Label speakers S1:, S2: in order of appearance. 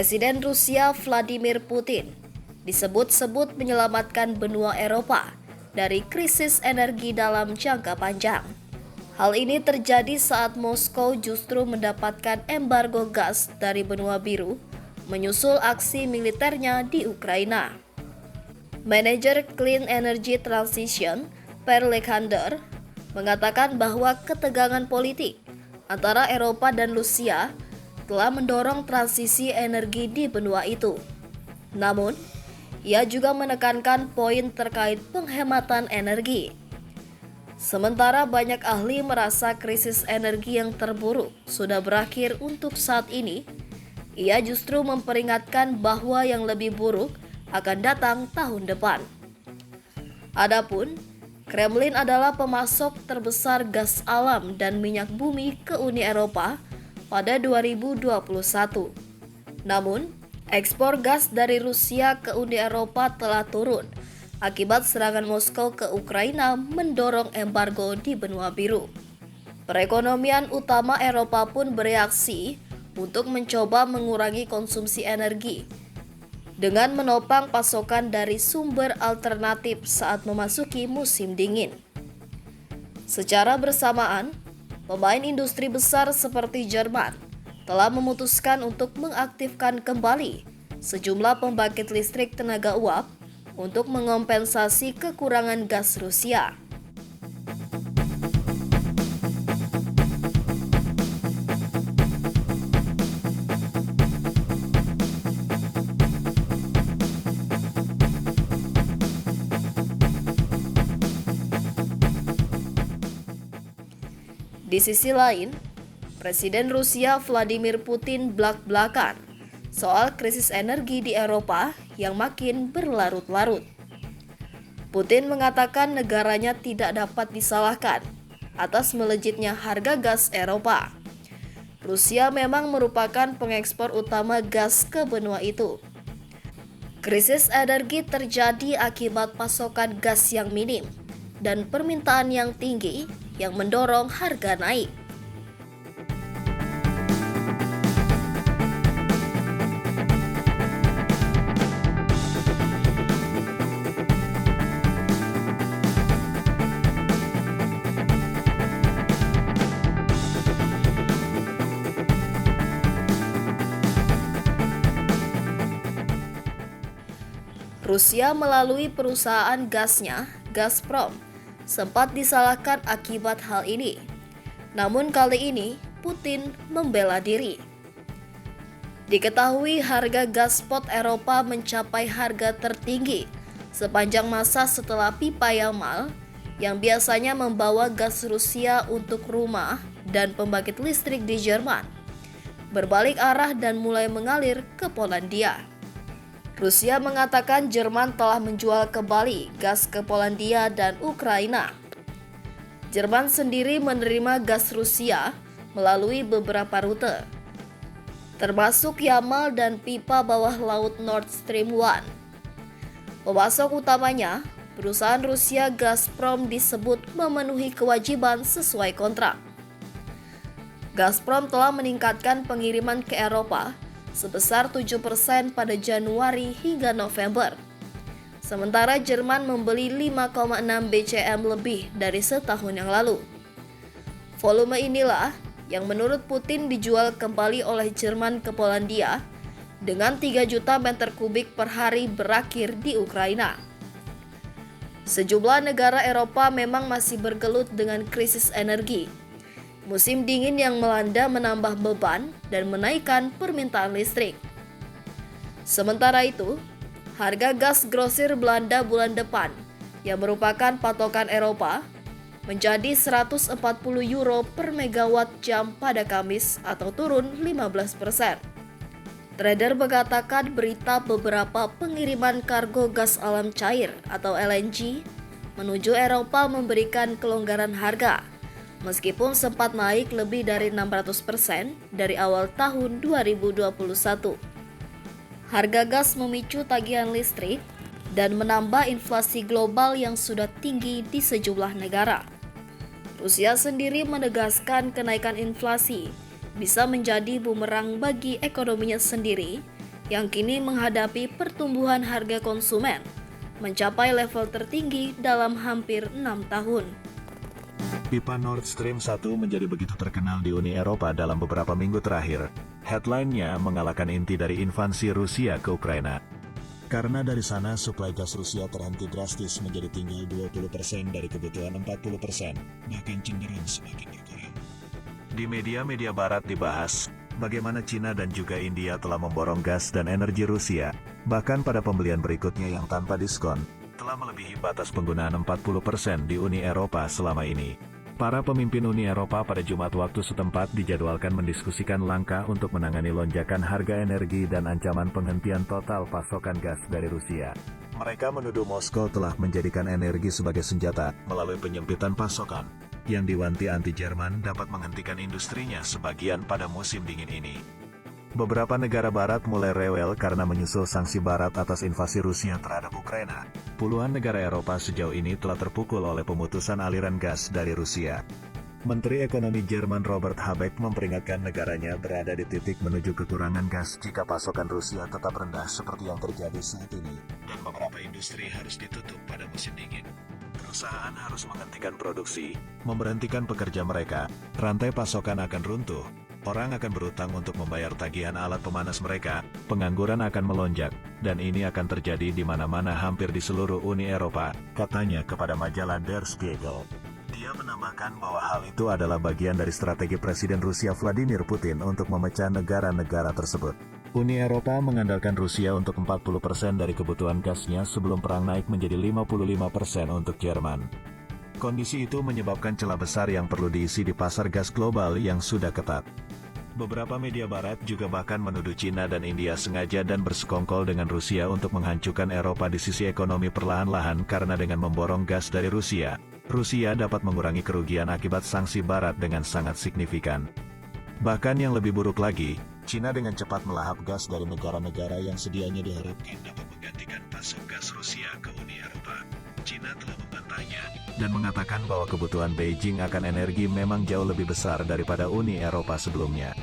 S1: Presiden Rusia Vladimir Putin disebut-sebut menyelamatkan benua Eropa dari krisis energi dalam jangka panjang. Hal ini terjadi saat Moskow justru mendapatkan embargo gas dari benua biru menyusul aksi militernya di Ukraina. Manajer Clean Energy Transition, Per Lekander, mengatakan bahwa ketegangan politik antara Eropa dan Rusia telah mendorong transisi energi di benua itu. Namun, ia juga menekankan poin terkait penghematan energi. Sementara banyak ahli merasa krisis energi yang terburuk sudah berakhir untuk saat ini, ia justru memperingatkan bahwa yang lebih buruk akan datang tahun depan. Adapun, Kremlin adalah pemasok terbesar gas alam dan minyak bumi ke Uni Eropa pada 2021. Namun, ekspor gas dari Rusia ke Uni Eropa telah turun akibat serangan Moskow ke Ukraina mendorong embargo di benua biru. Perekonomian utama Eropa pun bereaksi untuk mencoba mengurangi konsumsi energi dengan menopang pasokan dari sumber alternatif saat memasuki musim dingin. Secara bersamaan, pemain industri besar seperti Jerman telah memutuskan untuk mengaktifkan kembali sejumlah pembangkit listrik tenaga uap untuk mengompensasi kekurangan gas Rusia. Di sisi lain, Presiden Rusia Vladimir Putin blak-blakan soal krisis energi di Eropa yang makin berlarut-larut. Putin mengatakan negaranya tidak dapat disalahkan atas melejitnya harga gas Eropa. Rusia memang merupakan pengekspor utama gas ke benua itu. Krisis energi terjadi akibat pasokan gas yang minim dan permintaan yang tinggi yang mendorong harga naik. Rusia melalui perusahaan gasnya, Gazprom, sempat disalahkan akibat hal ini. Namun kali ini, Putin membela diri. Diketahui harga gas spot Eropa mencapai harga tertinggi sepanjang masa setelah pipa Yamal yang biasanya membawa gas Rusia untuk rumah dan pembangkit listrik di Jerman berbalik arah dan mulai mengalir ke Polandia. Rusia mengatakan Jerman telah menjual kembali gas ke Polandia dan Ukraina. Jerman sendiri menerima gas Rusia melalui beberapa rute, termasuk Yamal dan pipa bawah laut Nord Stream 1. Pemasok utamanya, perusahaan Rusia Gazprom disebut memenuhi kewajiban sesuai kontrak. Gazprom telah meningkatkan pengiriman ke Eropa sebesar 7% pada Januari hingga November. Sementara Jerman membeli 5,6 BCM lebih dari setahun yang lalu. Volume inilah yang menurut Putin dijual kembali oleh Jerman ke Polandia dengan 3 juta meter kubik per hari berakhir di Ukraina. Sejumlah negara Eropa memang masih bergelut dengan krisis energi. Musim dingin yang melanda menambah beban dan menaikkan permintaan listrik. Sementara itu, harga gas grosir Belanda bulan depan, yang merupakan patokan Eropa, menjadi 140 euro per megawatt jam pada Kamis atau turun 15%. Trader mengatakan berita beberapa pengiriman kargo gas alam cair atau LNG menuju Eropa memberikan kelonggaran harga, meskipun sempat naik lebih dari 600% dari awal tahun 2021. Harga gas memicu tagihan listrik dan menambah inflasi global yang sudah tinggi di sejumlah negara. Rusia sendiri menegaskan kenaikan inflasi bisa menjadi bumerang bagi ekonominya sendiri yang kini menghadapi pertumbuhan harga konsumen mencapai level tertinggi dalam hampir 6 tahun.
S2: Pipa Nord Stream 1 menjadi begitu terkenal di Uni Eropa dalam beberapa minggu terakhir. Headline-nya mengalahkan inti dari invasi Rusia ke Ukraina. Karena dari sana suplai gas Rusia terhenti drastis menjadi tinggal 20% dari kebutuhan 40%, bahkan cenderung semakin berkurang. Di media-media barat dibahas, bagaimana Cina dan juga India telah memborong gas dan energi Rusia, bahkan pada pembelian berikutnya yang tanpa diskon, telah melebihi batas penggunaan 40% di Uni Eropa selama ini. Para pemimpin Uni Eropa pada Jumat waktu setempat dijadwalkan mendiskusikan langkah untuk menangani lonjakan harga energi dan ancaman penghentian total pasokan gas dari Rusia. Mereka menuduh Moskow telah menjadikan energi sebagai senjata melalui penyempitan pasokan, yang diwanti anti-Jerman dapat menghentikan industrinya sebagian pada musim dingin ini. Beberapa negara barat mulai rewel karena menyusul sanksi barat atas invasi Rusia terhadap Ukraina. Puluhan negara Eropa sejauh ini telah terpukul oleh pemutusan aliran gas dari Rusia. Menteri Ekonomi Jerman Robert Habeck memperingatkan negaranya berada di titik menuju kekurangan gas jika pasokan Rusia tetap rendah seperti yang terjadi saat ini, dan beberapa industri harus ditutup pada musim dingin. Perusahaan harus menghentikan produksi, memberhentikan pekerja mereka, rantai pasokan akan runtuh, orang akan berutang untuk membayar tagihan alat pemanas mereka, pengangguran akan melonjak, dan ini akan terjadi di mana-mana hampir di seluruh Uni Eropa, katanya kepada majalah Der Spiegel. Dia menambahkan bahwa hal itu adalah bagian dari strategi Presiden Rusia Vladimir Putin untuk memecah negara-negara tersebut. Uni Eropa mengandalkan Rusia untuk 40% dari kebutuhan gasnya sebelum perang naik menjadi 55% untuk Jerman. Kondisi itu menyebabkan celah besar yang perlu diisi di pasar gas global yang sudah ketat. Beberapa media barat juga bahkan menuduh Cina dan India sengaja dan bersekongkol dengan Rusia untuk menghancurkan Eropa di sisi ekonomi perlahan-lahan karena dengan memborong gas dari Rusia, Rusia dapat mengurangi kerugian akibat sanksi barat dengan sangat signifikan. Bahkan yang lebih buruk lagi, Cina dengan cepat melahap gas dari negara-negara yang sedianya diharapkan dapat menggantikan pasok gas Rusia ke Uni Eropa. Cina telah membantahnya dan mengatakan bahwa kebutuhan Beijing akan energi memang jauh lebih besar daripada Uni Eropa sebelumnya.